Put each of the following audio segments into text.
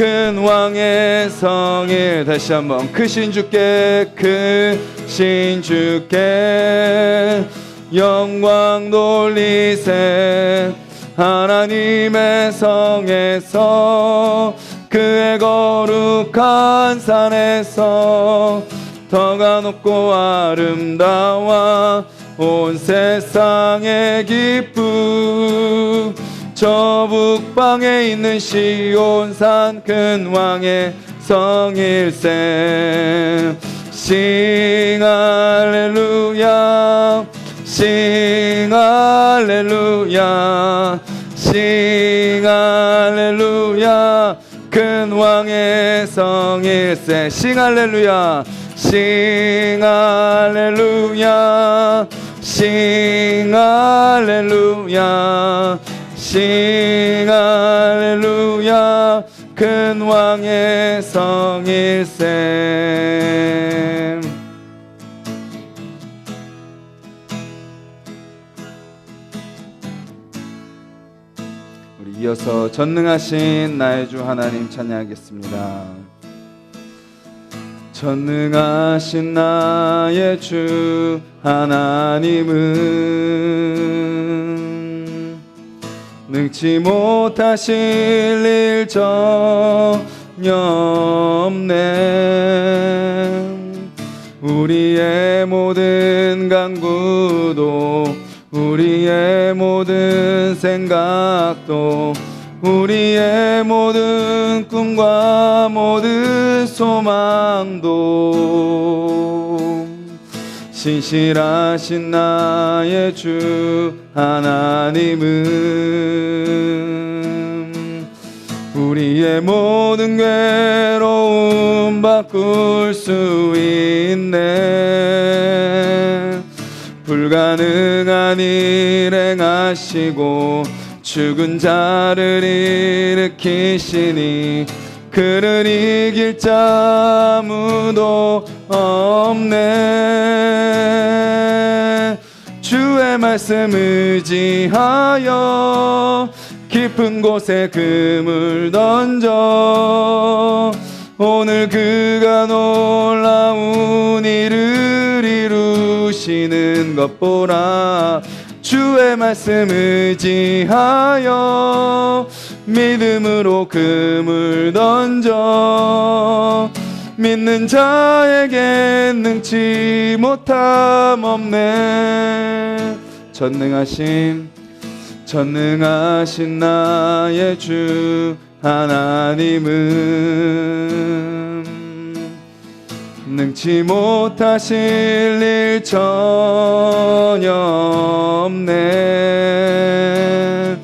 큰 왕의 성일. 다시 한번 크신 주께 크신 주께 영광 돌리세. 하나님의 성에서 그의 거룩한 산에서 더가 높고 아름다워 온 세상의 기쁨. 저 북방에 있는 시온산 큰 왕의 성일세. 싱 할렐루야 싱 할렐루야 싱 할렐루야 큰 왕의 성일세. 싱 할렐루야 싱 할렐루야 싱 할렐루야 싱 할렐루야 큰 왕의 성일세. 우리 이어서 전능하신 나의 주 하나님 찬양하겠습니다. 전능하신 나의 주 하나님은 능치 못하실 일 전혀 없네. 우리의 모든 간구도 우리의 모든 생각도 우리의 모든 꿈과 모든 소망도 신실하신 나의 주 하나님은 우리의 모든 괴로움 바꿀 수 있네. 불가능한 일 행하시고 죽은 자를 일으키시니 그를 이길 자 아무도 없네. 주의 말씀 의지하여 깊은 곳에 금을 던져 오늘 그가 놀라운 일을 이루시는 것 보라. 주의 말씀 의지하여 믿음으로 금을 던져 믿는 자에게 능치 못함 없네. 전능하신 나의 주 하나님은 능치 못하실 일 전혀 없네.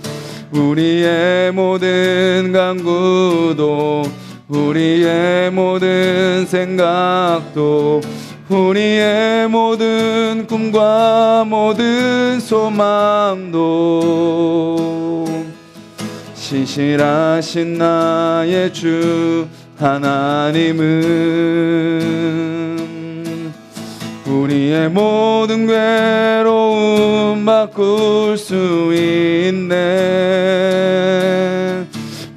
우리의 모든 간구도 우리의 모든 생각도 우리의 모든 꿈과 모든 소망도 신실하신 나의 주 하나님은 우리의 모든 괴로움 바꿀 수 있네.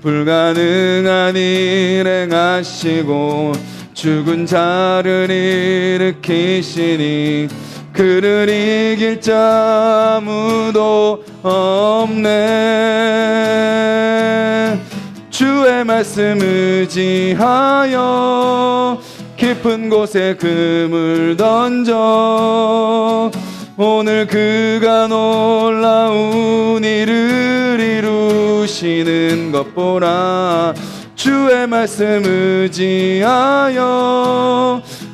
불가능한 일 행하시고 죽은 자를 일으키시니 그를 이길 자 아무도 없네. 주의 말씀 의지하여 깊은 곳에 금을 던져 오늘 그가 놀라운 일을 이루시는 것 보라. 주의 말씀 의지하여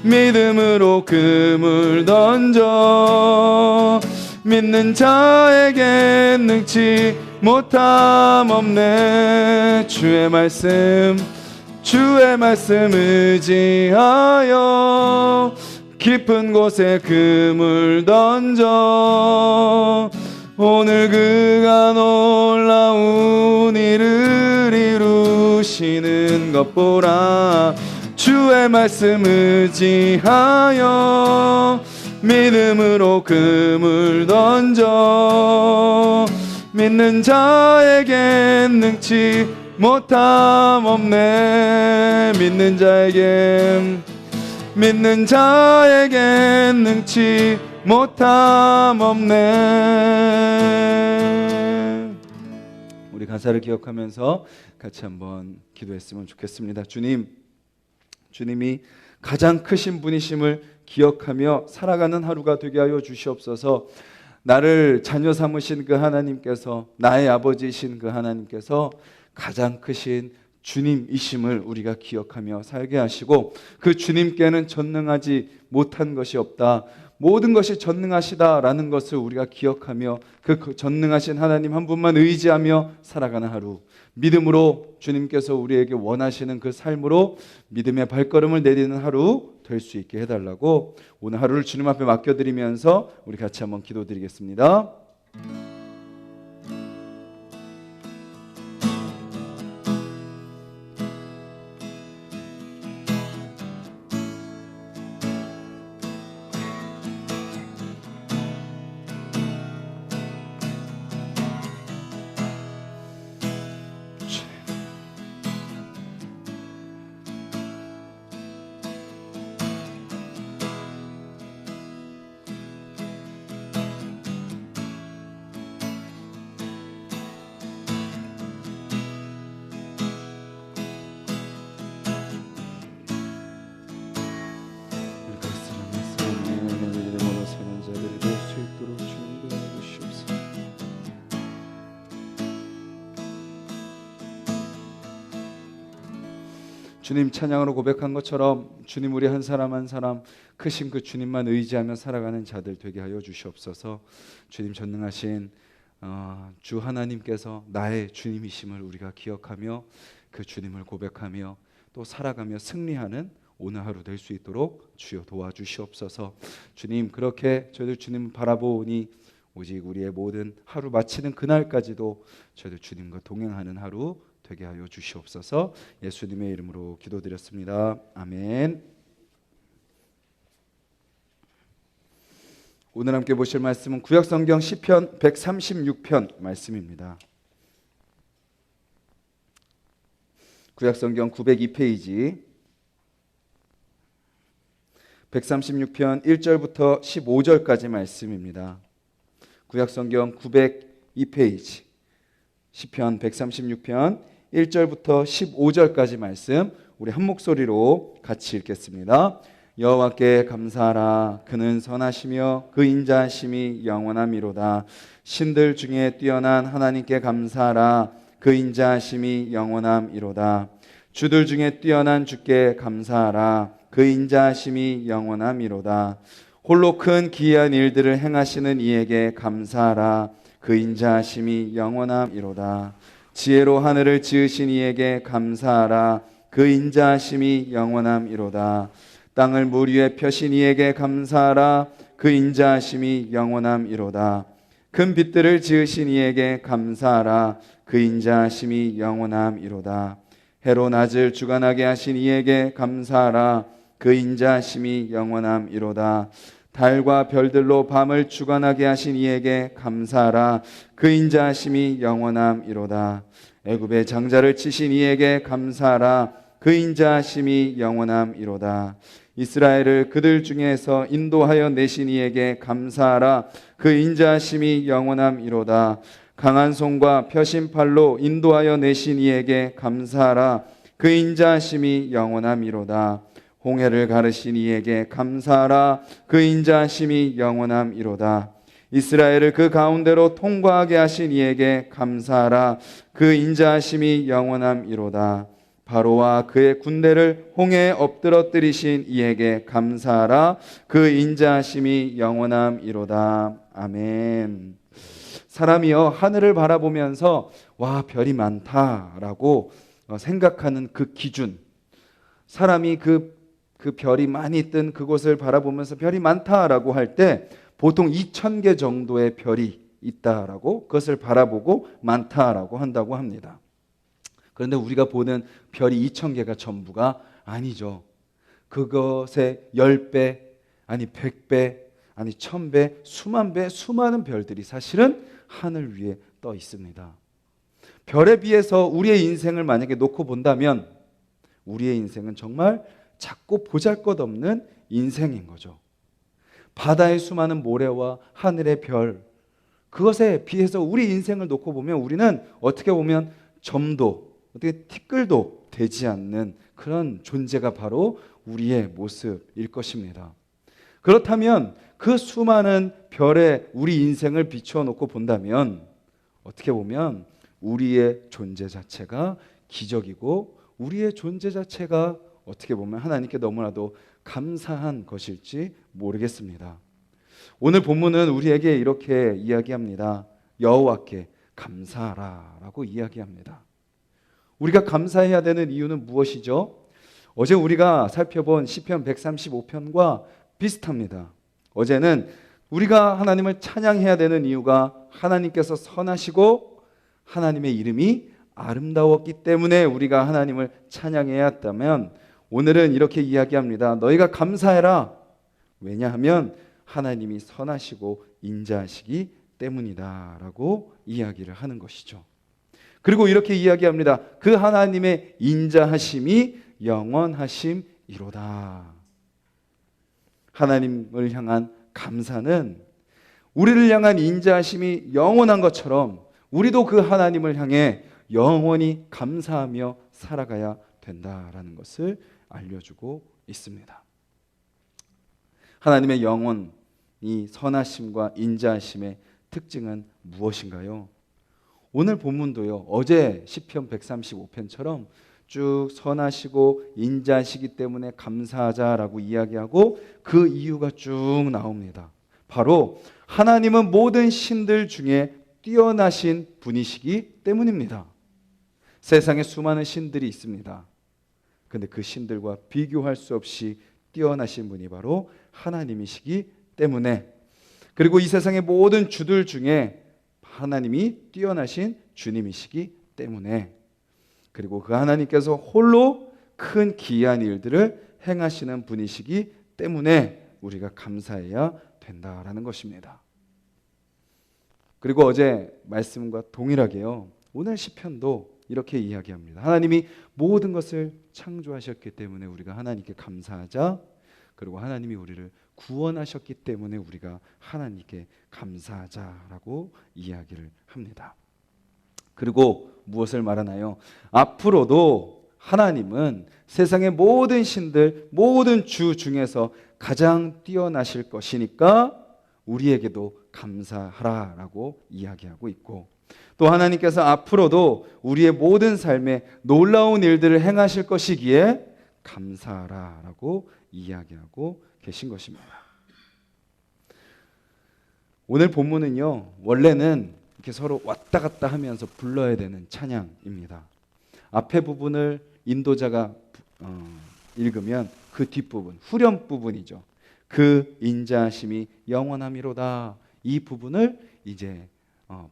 믿음으로 금을 던져 믿는 자에게 능치 못함 없네. 주의 말씀 의지하여 깊은 곳에 금을 던져 오늘 그가 놀라운 일을 이루시는 것 보라. 주의 말씀 의지하여 믿음으로 금을 던져 믿는 자에게 능치 못함 없네. 믿는 자에겐 능치 못함 없네. 우리 가사를 기억하면서 같이 한번 기도했으면 좋겠습니다. 주님이 가장 크신 분이심을 기억하며 살아가는 하루가 되게 하여 주시옵소서. 나를 자녀 삼으신 그 하나님께서, 나의 아버지이신 그 하나님께서 가장 크신 주님이심을 우리가 기억하며 살게 하시고, 그 주님께는 전능하지 못한 것이 없다, 모든 것이 전능하시다라는 것을 우리가 기억하며 그 전능하신 하나님 한 분만 의지하며 살아가는 하루, 믿음으로 주님께서 우리에게 원하시는 그 삶으로 믿음의 발걸음을 내리는 하루 될 수 있게 해달라고 오늘 하루를 주님 앞에 맡겨드리면서 우리 같이 한번 기도드리겠습니다. 주님 찬양으로 고백한 것처럼 주님, 우리 한 사람 한 사람 크신 그 주님만 의지하며 살아가는 자들 되게 하여 주시옵소서. 주님, 전능하신 주 하나님께서 나의 주님이심을 우리가 기억하며 그 주님을 고백하며 또 살아가며 승리하는 오늘 하루 될 수 있도록 주여 도와주시옵소서. 주님, 그렇게 저희들 주님 바라보니 오직 우리의 모든 하루 마치는 그날까지도 저희들 주님과 동행하는 하루 되게 하여 주시옵소서. 예수님의 이름으로 기도드렸습니다. 아멘. 오늘 함께 보실 말씀은 구약성경 시편 136편 말씀입니다. 구약성경 902페이지 136편 1절부터 15절까지 말씀입니다. 구약성경 902페이지 시편 136편 1절부터 15절까지 말씀 우리 한 목소리로 같이 읽겠습니다. 여호와께 감사하라. 그는 선하시며 그 인자하심이 영원함이로다. 신들 중에 뛰어난 하나님께 감사하라. 그 인자하심이 영원함이로다. 주들 중에 뛰어난 주께 감사하라. 그 인자하심이 영원함이로다. 홀로 큰 기이한 일들을 행하시는 이에게 감사하라. 그 인자하심이 영원함이로다. 지혜로 하늘을 지으신 이에게 감사하라. 그 인자하심이 영원함이로다. 땅을 물 위에 펴신 이에게 감사하라. 그 인자하심이 영원함이로다. 큰 빛들을 지으신 이에게 감사하라. 그 인자하심이 영원함이로다. 해로 낮을 주관하게 하신 이에게 감사하라. 그 인자하심이 영원함이로다. 달과 별들로 밤을 주관하게 하신 이에게 감사하라. 그 인자하심이 영원함이로다. 애굽의 장자를 치신 이에게 감사하라. 그 인자하심이 영원함이로다. 이스라엘을 그들 중에서 인도하여 내신 이에게 감사하라. 그 인자하심이 영원함이로다. 강한 손과 펴신 팔로 인도하여 내신 이에게 감사하라. 그 인자하심이 영원함이로다. 홍해를 가르신 이에게 감사하라. 그 인자하심이 영원함이로다. 이스라엘을 그 가운데로 통과하게 하신 이에게 감사하라. 그 인자하심이 영원함이로다. 바로와 그의 군대를 홍해에 엎드러뜨리신 이에게 감사하라. 그 인자하심이 영원함이로다. 아멘. 사람이요, 하늘을 바라보면서 와, 별이 많다라고 생각하는 그 기준, 사람이 그 별이 많이 뜬 그곳을 바라보면서 별이 많다라고 할 때 보통 2,000개 정도의 별이 있다라고, 그것을 바라보고 많다라고 한다고 합니다. 그런데 우리가 보는 별이 2,000개가 전부가 아니죠. 그것의 10배, 아니 100배, 아니 1000배, 수만 배, 수많은 별들이 사실은 하늘 위에 떠 있습니다. 별에 비해서 우리의 인생을 만약에 놓고 본다면 우리의 인생은 정말 작고 보잘것없는 인생인 거죠. 바다의 수많은 모래와 하늘의 별, 그것에 비해서 우리 인생을 놓고 보면 우리는 어떻게 보면 점도, 어떻게 티끌도 되지 않는 그런 존재가 바로 우리의 모습일 것입니다. 그렇다면 그 수많은 별에 우리 인생을 비추어 놓고 본다면 어떻게 보면 우리의 존재 자체가 기적이고 우리의 존재 자체가 어떻게 보면 하나님께 너무나도 감사한 것일지 모르겠습니다. 오늘 본문은 우리에게 이렇게 이야기합니다. 여호와께 감사하라라고 이야기합니다. 우리가 감사해야 되는 이유는 무엇이죠? 어제 우리가 살펴본 시편 135편과 비슷합니다. 어제는 우리가 하나님을 찬양해야 되는 이유가 하나님께서 선하시고 하나님의 이름이 아름다웠기 때문에 우리가 하나님을 찬양해야 했다면, 오늘은 이렇게 이야기합니다. 너희가 감사해라. 왜냐하면 하나님이 선하시고 인자하시기 때문이다 라고 이야기를 하는 것이죠. 그리고 이렇게 이야기합니다. 그 하나님의 인자하심이 영원하심이로다. 하나님을 향한 감사는 우리를 향한 인자하심이 영원한 것처럼 우리도 그 하나님을 향해 영원히 감사하며 살아가야 된다라는 것을 알려주고 있습니다. 하나님의 영원히 선하심과 인자하심의 특징은 무엇인가요? 오늘 본문도요, 어제 시편 135편처럼 쭉 선하시고 인자하시기 때문에 감사하자라고 이야기하고 그 이유가 쭉 나옵니다. 바로 하나님은 모든 신들 중에 뛰어나신 분이시기 때문입니다. 세상에 수많은 신들이 있습니다. 그런데 그 신들과 비교할 수 없이 뛰어나신 분이 바로 하나님이시기 때문에, 그리고 이 세상의 모든 주들 중에 하나님이 뛰어나신 주님이시기 때문에, 그리고 그 하나님께서 홀로 큰 기이한 일들을 행하시는 분이시기 때문에 우리가 감사해야 된다라는 것입니다. 그리고 어제 말씀과 동일하게요, 오늘 시편도 이렇게 이야기합니다. 하나님이 모든 것을 창조하셨기 때문에 우리가 하나님께 감사하자. 그리고 하나님이 우리를 구원하셨기 때문에 우리가 하나님께 감사하자라고 이야기를 합니다. 그리고 무엇을 말하나요? 앞으로도 하나님은 세상의 모든 신들, 모든 주 중에서 가장 뛰어나실 것이니까 우리에게도 감사하라라고 이야기하고 있고, 또 하나님께서 앞으로도 우리의 모든 삶에 놀라운 일들을 행하실 것이기에 감사하라라고 이야기하고 계신 것입니다. 오늘 본문은요, 원래는 이렇게 서로 왔다 갔다 하면서 불러야 되는 찬양입니다. 앞에 부분을 인도자가 읽으면 그 뒷부분, 후렴 부분이죠. 그 인자하심이 영원함이로다. 이 부분을 이제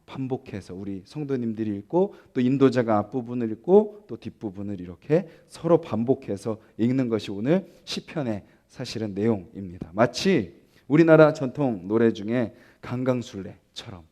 반복해서 우리 성도님들이 읽고, 또 인도자가 앞부분을 읽고, 또 뒷부분을 이렇게 서로 반복해서 읽는 것이 오늘 시편의 사실은 내용입니다. 마치 우리나라 전통 노래 중에 강강술래처럼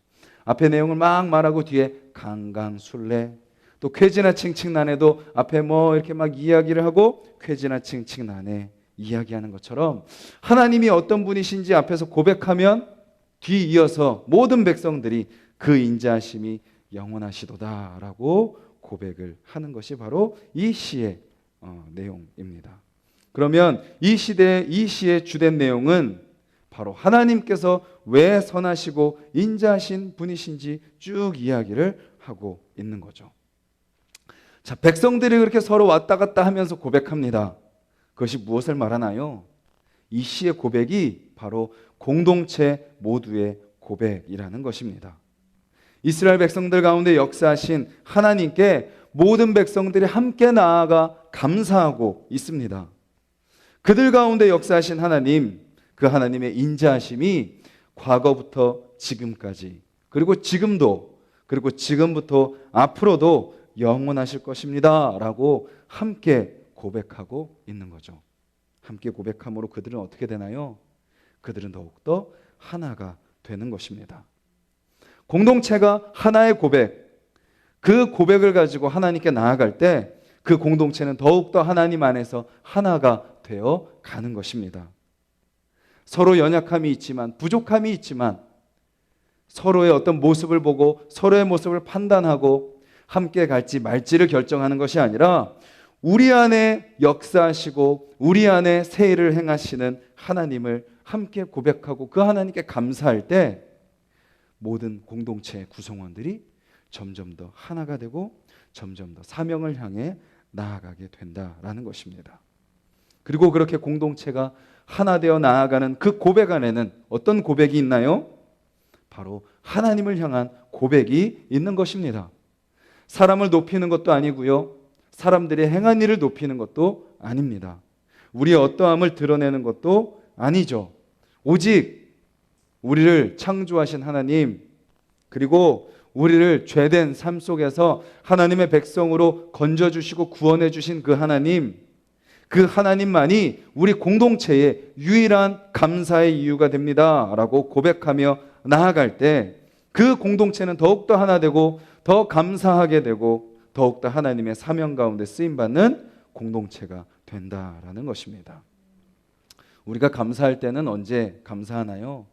앞에 내용을 막 말하고 뒤에 강강술래, 또 쾌지나 칭칭난해도 앞에 뭐 이렇게 막 이야기를 하고 쾌지나 칭칭난해 이야기하는 것처럼 하나님이 어떤 분이신지 앞에서 고백하면 뒤 이어서 모든 백성들이 그 인자하심이 영원하시도다라고 고백을 하는 것이 바로 이 시의 내용입니다. 그러면 이 시의 주된 내용은 바로 하나님께서 왜 선하시고 인자하신 분이신지 쭉 이야기를 하고 있는 거죠. 자, 백성들이 그렇게 서로 왔다 갔다 하면서 고백합니다. 그것이 무엇을 말하나요? 이 시의 고백이 바로 공동체 모두의 고백이라는 것입니다. 이스라엘 백성들 가운데 역사하신 하나님께 모든 백성들이 함께 나아가 감사하고 있습니다. 그들 가운데 역사하신 하나님, 그 하나님의 인자하심이 과거부터 지금까지, 그리고 지금도, 그리고 지금부터 앞으로도 영원하실 것입니다 라고 함께 고백하고 있는 거죠. 함께 고백함으로 그들은 어떻게 되나요? 그들은 더욱더 하나가 되는 것입니다. 공동체가 하나의 고백, 그 고백을 가지고 하나님께 나아갈 때 그 공동체는 더욱더 하나님 안에서 하나가 되어 가는 것입니다. 서로 연약함이 있지만, 부족함이 있지만 서로의 어떤 모습을 보고 서로의 모습을 판단하고 함께 갈지 말지를 결정하는 것이 아니라 우리 안에 역사하시고 우리 안에 새 일을 행하시는 하나님을 함께 고백하고 그 하나님께 감사할 때 모든 공동체의 구성원들이 점점 더 하나가 되고 점점 더 사명을 향해 나아가게 된다라는 것입니다. 그리고 그렇게 공동체가 하나 되어 나아가는 그 고백 안에는 어떤 고백이 있나요? 바로 하나님을 향한 고백이 있는 것입니다. 사람을 높이는 것도 아니고요, 사람들이 행한 일을 높이는 것도 아닙니다. 우리의 어떠함을 드러내는 것도 아니죠. 오직 우리를 창조하신 하나님, 그리고 우리를 죄된 삶 속에서 하나님의 백성으로 건져주시고 구원해 주신 그 하나님만이 우리 공동체의 유일한 감사의 이유가 됩니다 라고 고백하며 나아갈 때 그 공동체는 더욱더 하나 되고 더 감사하게 되고 더욱더 하나님의 사명 가운데 쓰임받는 공동체가 된다라는 것입니다. 우리가 감사할 때는 언제 감사하나요?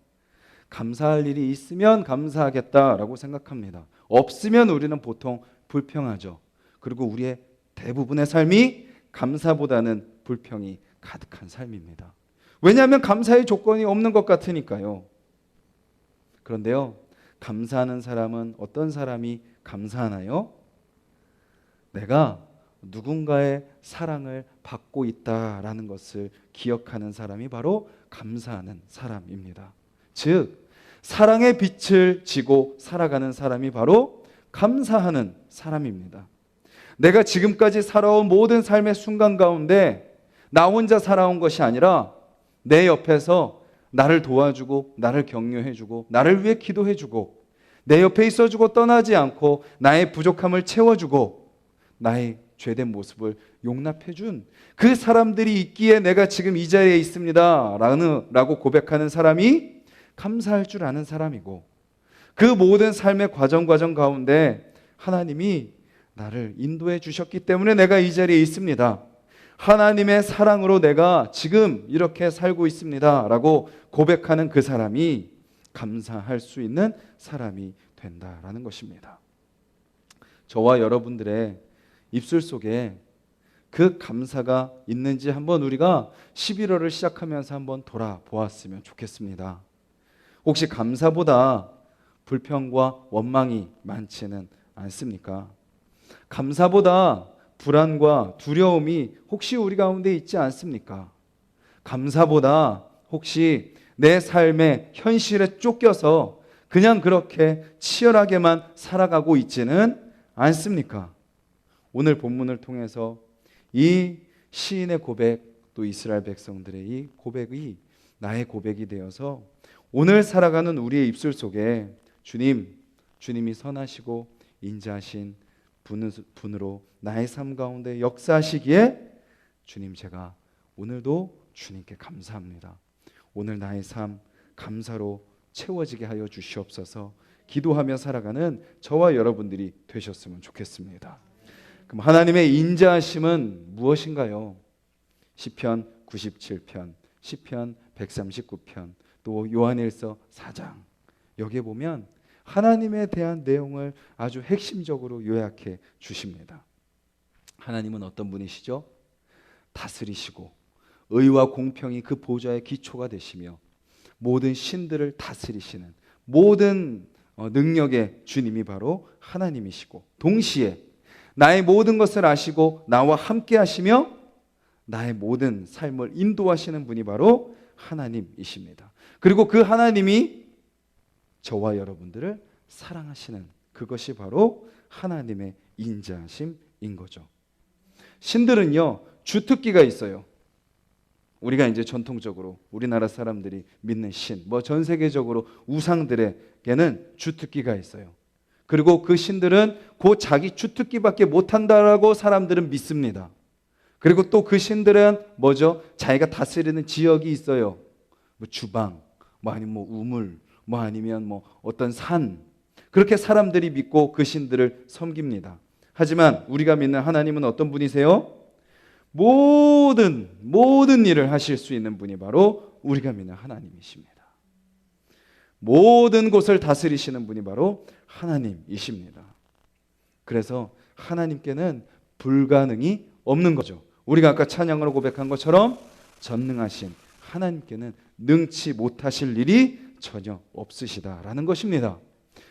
감사할 일이 있으면 감사하겠다라고 생각합니다. 없으면 우리는 보통 불평하죠. 그리고 우리의 대부분의 삶이 감사보다는 불평이 가득한 삶입니다. 왜냐하면 감사의 조건이 없는 것 같으니까요. 그런데요, 감사하는 사람은 어떤 사람이 감사하나요? 내가 누군가의 사랑을 받고 있다라는 것을 기억하는 사람이 바로 감사하는 사람입니다. 즉, 사랑의 빛을 지고 살아가는 사람이 바로 감사하는 사람입니다. 내가 지금까지 살아온 모든 삶의 순간 가운데 나 혼자 살아온 것이 아니라 내 옆에서 나를 도와주고 나를 격려해주고 나를 위해 기도해주고 내 옆에 있어주고 떠나지 않고 나의 부족함을 채워주고 나의 죄된 모습을 용납해준 그 사람들이 있기에 내가 지금 이 자리에 있습니다 라고 고백하는 사람이 감사할 줄 아는 사람이고, 그 모든 삶의 과정 가운데 하나님이 나를 인도해 주셨기 때문에 내가 이 자리에 있습니다, 하나님의 사랑으로 내가 지금 이렇게 살고 있습니다 라고 고백하는 그 사람이 감사할 수 있는 사람이 된다라는 것입니다. 저와 여러분들의 입술 속에 그 감사가 있는지 한번 우리가 11월을 시작하면서 한번 돌아보았으면 좋겠습니다. 혹시 감사보다 불평과 원망이 많지는 않습니까? 감사보다 불안과 두려움이 혹시 우리 가운데 있지 않습니까? 감사보다 혹시 내 삶의 현실에 쫓겨서 그냥 그렇게 치열하게만 살아가고 있지는 않습니까? 오늘 본문을 통해서 이 시인의 고백, 또 이스라엘 백성들의 이 고백이 나의 고백이 되어서 오늘 살아가는 우리의 입술 속에 주님이 선하시고 인자하신 분으로 나의 삶 가운데 역사하시기에 주님, 제가 오늘도 주님께 감사합니다. 오늘 나의 삶 감사로 채워지게 하여 주시옵소서. 기도하며 살아가는 저와 여러분들이 되셨으면 좋겠습니다. 그럼 하나님의 인자하심은 무엇인가요? 시편 97편, 시편 139편, 또 요한일서 4장, 여기에 보면 하나님에 대한 내용을 아주 핵심적으로 요약해 주십니다. 하나님은 어떤 분이시죠? 다스리시고 의와 공평이 그 보좌의 기초가 되시며 모든 신들을 다스리시는 모든 능력의 주님이 바로 하나님이시고, 동시에 나의 모든 것을 아시고 나와 함께 하시며 나의 모든 삶을 인도하시는 분이 바로 하나님이십니다. 그리고 그 하나님이 저와 여러분들을 사랑하시는 그것이 바로 하나님의 인자하심인 거죠. 신들은요, 주특기가 있어요. 우리가 이제 전통적으로 우리나라 사람들이 믿는 신, 전 세계적으로 우상들에게는 주특기가 있어요. 그리고 그 신들은 그 자기 주특기밖에 못한다라고 사람들은 믿습니다. 그리고 또 그 신들은 뭐죠? 자기가 다스리는 지역이 있어요. 주방, 아니면 우물, 아니면 어떤 산, 그렇게 사람들이 믿고 그 신들을 섬깁니다. 하지만 우리가 믿는 하나님은 어떤 분이세요? 모든 일을 하실 수 있는 분이 바로 우리가 믿는 하나님이십니다. 모든 곳을 다스리시는 분이 바로 하나님이십니다. 그래서 하나님께는 불가능이 없는 거죠. 우리가 아까 찬양으로 고백한 것처럼 전능하신 하나님께는 능치 못하실 일이 전혀 없으시다라는 것입니다.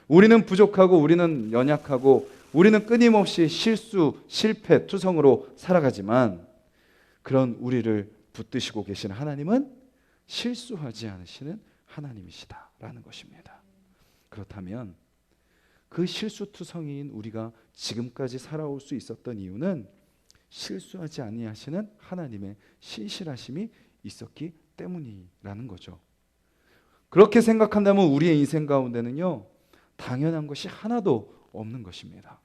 우리는 부족하고 우리는 연약하고 우리는 끊임없이 실수, 실패, 투성으로 살아가지만 그런 우리를 붙드시고 계신 하나님은 실수하지 않으시는 하나님이시다라는 것입니다. 그렇다면 그 실수투성이인 우리가 지금까지 살아올 수 있었던 이유는 실수하지 아니하시는 하나님의 신실하심이 있었기 때문이라는 거죠. 그렇게 생각한다면 우리의 인생 가운데는요, 당연한 것이 하나도 없는 것입니다.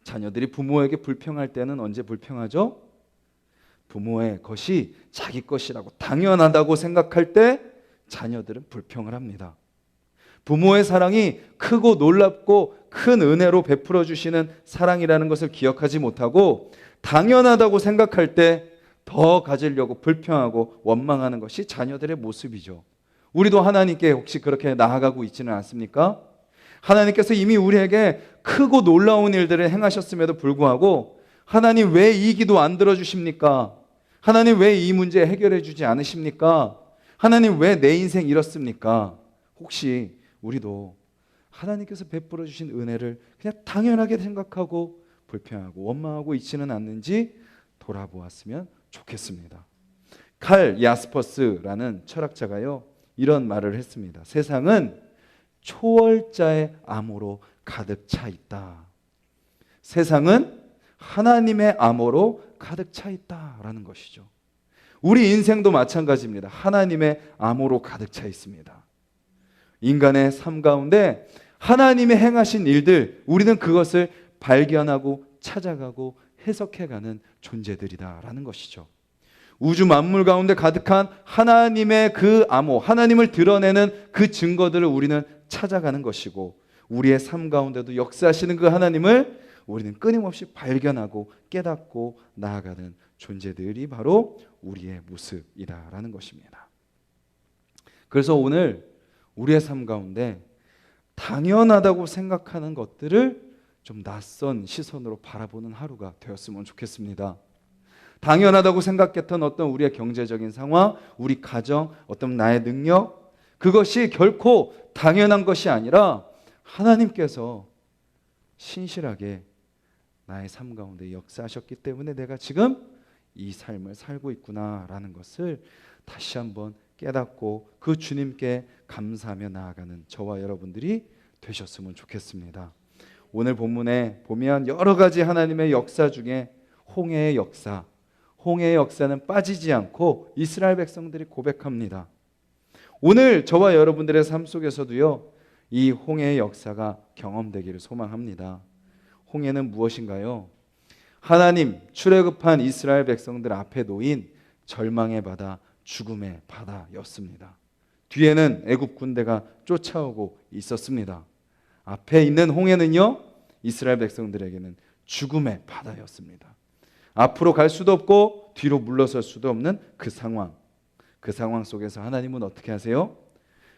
자녀들이 부모에게 불평할 때는 언제 불평하죠? 부모의 것이 자기 것이라고 당연하다고 생각할 때 자녀들은 불평을 합니다. 부모의 사랑이 크고 놀랍고 큰 은혜로 베풀어 주시는 사랑이라는 것을 기억하지 못하고 당연하다고 생각할 때 더 가지려고 불평하고 원망하는 것이 자녀들의 모습이죠. 우리도 하나님께 혹시 그렇게 나아가고 있지는 않습니까? 하나님께서 이미 우리에게 크고 놀라운 일들을 행하셨음에도 불구하고 하나님 왜 이 기도 안 들어주십니까? 하나님 왜 이 문제 해결해 주지 않으십니까? 하나님 왜 내 인생 이렇습니까? 혹시 우리도 하나님께서 베풀어 주신 은혜를 그냥 당연하게 생각하고 불평하고 원망하고 있지는 않는지 돌아보았으면 좋겠습니다. 칼 야스퍼스라는 철학자가요, 이런 말을 했습니다. 세상은 초월자의 암호로 가득 차 있다. 세상은 하나님의 암호로 가득 차 있다라는 것이죠. 우리 인생도 마찬가지입니다. 하나님의 암호로 가득 차 있습니다. 인간의 삶 가운데 하나님의 행하신 일들, 우리는 그것을 발견하고 찾아가고 해석해가는 존재들이다라는 것이죠. 우주 만물 가운데 가득한 하나님의 그 암호, 하나님을 드러내는 그 증거들을 우리는 찾아가는 것이고, 우리의 삶 가운데도 역사하시는 그 하나님을 우리는 끊임없이 발견하고 깨닫고 나아가는 존재들이 바로 우리의 모습이다라는 것입니다. 그래서 오늘 우리의 삶 가운데 당연하다고 생각하는 것들을 좀 낯선 시선으로 바라보는 하루가 되었으면 좋겠습니다. 당연하다고 생각했던 어떤 우리의 경제적인 상황, 우리 가정, 어떤 나의 능력, 그것이 결코 당연한 것이 아니라 하나님께서 신실하게 나의 삶 가운데 역사하셨기 때문에 내가 지금 이 삶을 살고 있구나라는 것을 다시 한번 깨닫고 그 주님께 감사하며 나아가는 저와 여러분들이 되셨으면 좋겠습니다. 오늘 본문에 보면 여러 가지 하나님의 역사 중에 홍해의 역사는 빠지지 않고 이스라엘 백성들이 고백합니다. 오늘 저와 여러분들의 삶 속에서도요, 이 홍해의 역사가 경험되기를 소망합니다. 홍해는 무엇인가요? 하나님 출애굽한 이스라엘 백성들 앞에 놓인 절망의 바다, 죽음의 바다였습니다. 뒤에는 애굽 군대가 쫓아오고 있었습니다. 앞에 있는 홍해는요, 이스라엘 백성들에게는 죽음의 바다였습니다. 앞으로 갈 수도 없고 뒤로 물러설 수도 없는 그 상황 속에서 하나님은 어떻게 하세요?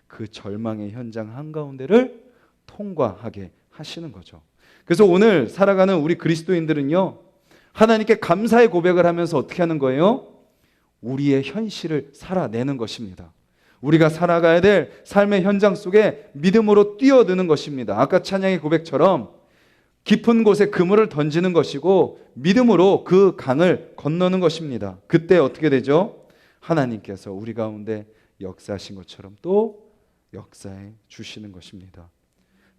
그 절망의 현장 한가운데를 통과하게 하시는 거죠. 그래서 오늘 살아가는 우리 그리스도인들은요, 하나님께 감사의 고백을 하면서 어떻게 하는 거예요? 우리의 현실을 살아내는 것입니다. 우리가 살아가야 될 삶의 현장 속에 믿음으로 뛰어드는 것입니다. 아까 찬양의 고백처럼 깊은 곳에 그물을 던지는 것이고 믿음으로 그 강을 건너는 것입니다. 그때 어떻게 되죠? 하나님께서 우리 가운데 역사하신 것처럼 또 역사해 주시는 것입니다.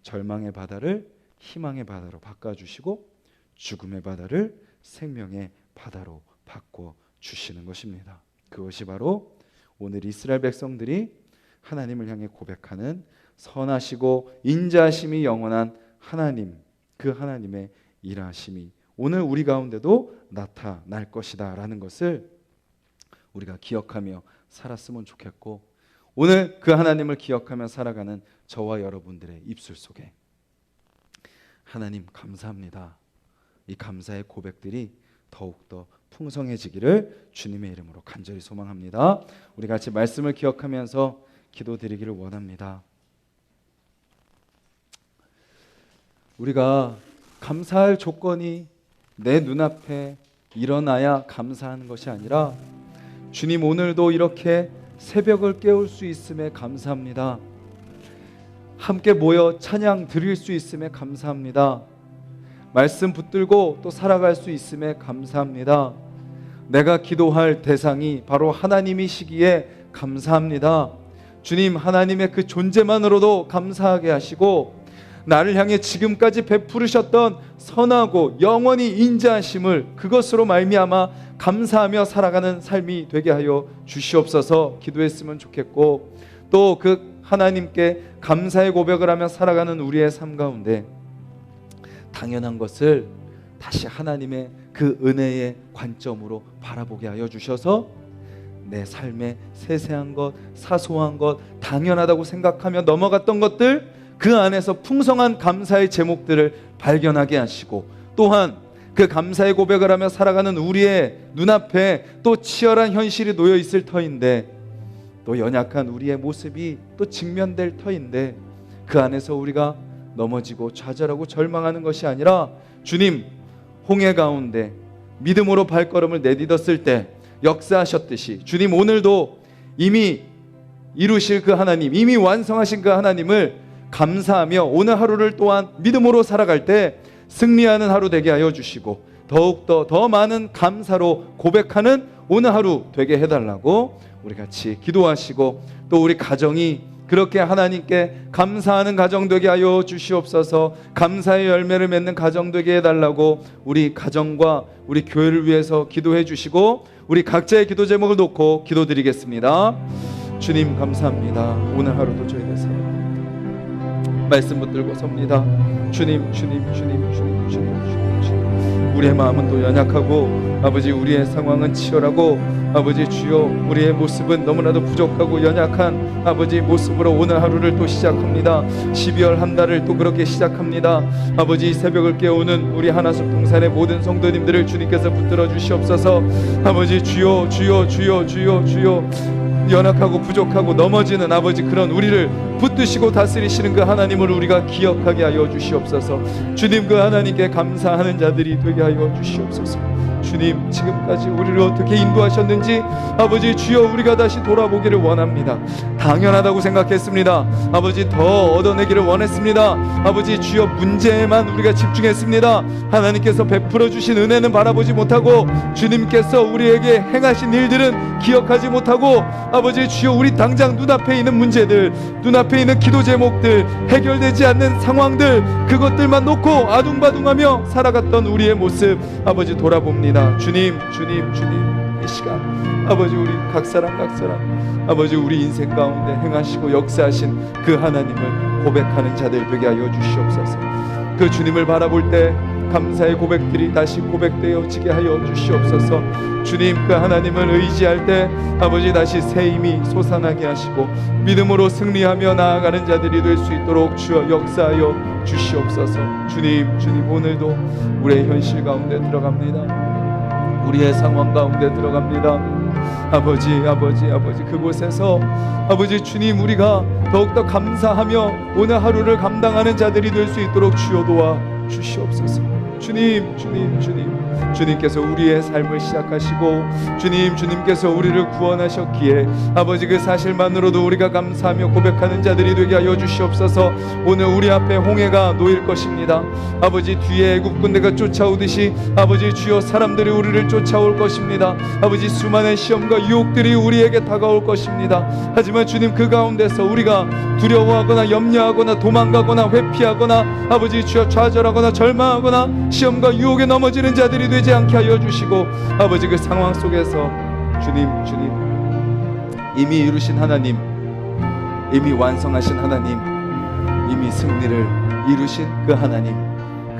절망의 바다를 희망의 바다로 바꿔주시고 죽음의 바다를 생명의 바다로 바꿔주시는 것입니다. 그것이 바로 오늘 이스라엘 백성들이 하나님을 향해 고백하는 선하시고 인자하심이 영원한 하나님, 그 하나님의 일하심이 오늘 우리 가운데도 나타날 것이다 라는 것을 우리가 기억하며 살았으면 좋겠고, 오늘 그 하나님을 기억하며 살아가는 저와 여러분들의 입술 속에 하나님 감사합니다, 이 감사의 고백들이 더욱더 풍성해지기를 주님의 이름으로 간절히 소망합니다. 우리 같이 말씀을 기억하면서 기도드리기를 원합니다. 우리가 감사할 조건이 내 눈앞에 일어나야 감사하는 것이 아니라 주님 오늘도 이렇게 새벽을 깨울 수 있음에 감사합니다. 함께 모여 찬양 드릴 수 있음에 감사합니다. 말씀 붙들고 또 살아갈 수 있음에 감사합니다. 내가 기도할 대상이 바로 하나님이시기에 감사합니다. 주님, 하나님의 그 존재만으로도 감사하게 하시고 나를 향해 지금까지 베푸르셨던 선하고 영원히 인자하심을 그것으로 말미암아 감사하며 살아가는 삶이 되게 하여 주시옵소서 기도했으면 좋겠고, 또 그 하나님께 감사의 고백을 하며 살아가는 우리의 삶 가운데 당연한 것을 다시 하나님의 그 은혜의 관점으로 바라보게 하여 주셔서 내 삶의 세세한 것, 사소한 것, 당연하다고 생각하며 넘어갔던 것들, 그 안에서 풍성한 감사의 제목들을 발견하게 하시고, 또한 그 감사의 고백을 하며 살아가는 우리의 눈앞에 또 치열한 현실이 놓여 있을 터인데, 또 연약한 우리의 모습이 또 직면될 터인데, 그 안에서 우리가 넘어지고 좌절하고 절망하는 것이 아니라 주님, 홍해 가운데 믿음으로 발걸음을 내딛었을 때 역사하셨듯이 주님 오늘도 이미 이루실 그 하나님, 이미 완성하신 그 하나님을 감사하며 오늘 하루를 또한 믿음으로 살아갈 때 승리하는 하루 되게 하여 주시고, 더욱더 더 많은 감사로 고백하는 오늘 하루 되게 해달라고 우리 같이 기도하시고, 또 우리 가정이 그렇게 하나님께 감사하는 가정 되게 하여 주시옵소서. 감사의 열매를 맺는 가정 되게 해달라고 우리 가정과 우리 교회를 위해서 기도해 주시고, 우리 각자의 기도 제목을 놓고 기도드리겠습니다. 주님 감사합니다. 오늘 하루도 저희들 사랑합니다. 말씀 붙들고 섭니다. 주님, 주님, 주님, 주님, 주님, 주님, 주님. 우리의 마음은 또 연약하고 아버지, 우리의 상황은 치열하고 아버지 주여, 우리의 모습은 너무나도 부족하고 연약한 아버지 모습으로 오늘 하루를 또 시작합니다. 12월 한 달을 또 그렇게 시작합니다. 아버지, 새벽을 깨우는 우리 하나숲 동산의 모든 성도님들을 주님께서 붙들어 주시옵소서. 아버지 주여, 주여, 주여, 주여, 주여, 연약하고 부족하고 넘어지는 아버지 그런 우리를 붙드시고 다스리시는 그 하나님을 우리가 기억하게 하여 주시옵소서. 주님, 그 하나님께 감사하는 자들이 되게 하여 주시옵소서. 주님, 지금까지 우리를 어떻게 인도하셨는지 아버지 주여, 우리가 다시 돌아보기를 원합니다. 당연하다고 생각했습니다. 아버지, 더 얻어내기를 원했습니다. 아버지 주여, 문제에만 우리가 집중했습니다. 하나님께서 베풀어 주신 은혜는 바라보지 못하고, 주님께서 우리에게 행하신 일들은 기억하지 못하고, 아버지 주여, 우리 당장 눈앞에 있는 문제들, 눈앞에 있는 기도 제목들, 해결되지 않는 상황들, 그것들만 놓고 아둥바둥하며 살아갔던 우리의 모습 아버지 돌아봅니다. 주님, 주님, 주님, 이 시간 아버지 우리 각 사람 아버지 우리 인생 가운데 행하시고 역사하신 그 하나님을 고백하는 자들 되게 하여 주시옵소서. 그 주님을 바라볼 때 감사의 고백들이 다시 고백되어지게 하여 주시옵소서. 주님, 그 하나님을 의지할 때 아버지 다시 새 힘이 솟아나게 하시고 믿음으로 승리하며 나아가는 자들이 될 수 있도록 주여 역사하여 주시옵소서. 주님, 주님, 오늘도 우리의 현실 가운데 들어갑니다. 우리의 상황 가운데 들어갑니다. 아버지, 아버지, 아버지, 그곳에서 아버지 주님, 우리가 더욱더 감사하며 오늘 하루를 감당하는 자들이 될 수 있도록 주여 도와 주시옵소서. 주님, 주님, 주님, 주님께서 우리의 삶을 시작하시고 주님께서 우리를 구원하셨기에 아버지 그 사실만으로도 우리가 감사하며 고백하는 자들이 되게 하여 주시옵소서. 오늘 우리 앞에 홍해가 놓일 것입니다. 아버지, 뒤에 애굽 군대가 쫓아오듯이 아버지 주여, 사람들이 우리를 쫓아올 것입니다. 아버지, 수많은 시험과 유혹들이 우리에게 다가올 것입니다. 하지만 주님, 그 가운데서 우리가 두려워하거나 염려하거나 도망가거나 회피하거나 아버지 주여 좌절하거나 절망하거나 시험과 유혹에 넘어지는 자들이 되지 않게 하여 주시고, 아버지 그 상황 속에서 주님, 주님, 이미 이루신 하나님, 이미 완성하신 하나님, 이미 승리를 이루신 그 하나님,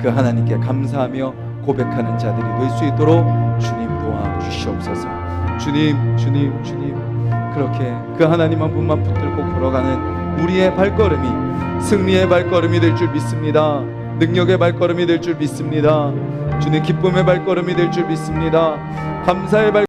그 하나님께 감사하며 고백하는 자들이 될 수 있도록 주님 도와주시옵소서. 주님, 주님, 주님, 그렇게 그 하나님 한 분만 붙들고 걸어가는 우리의 발걸음이 승리의 발걸음이 될 줄 믿습니다. 능력의 발걸음이 될 줄 믿습니다. 주님 기쁨의 발걸음이 될 줄 믿습니다. 감사의 발걸음이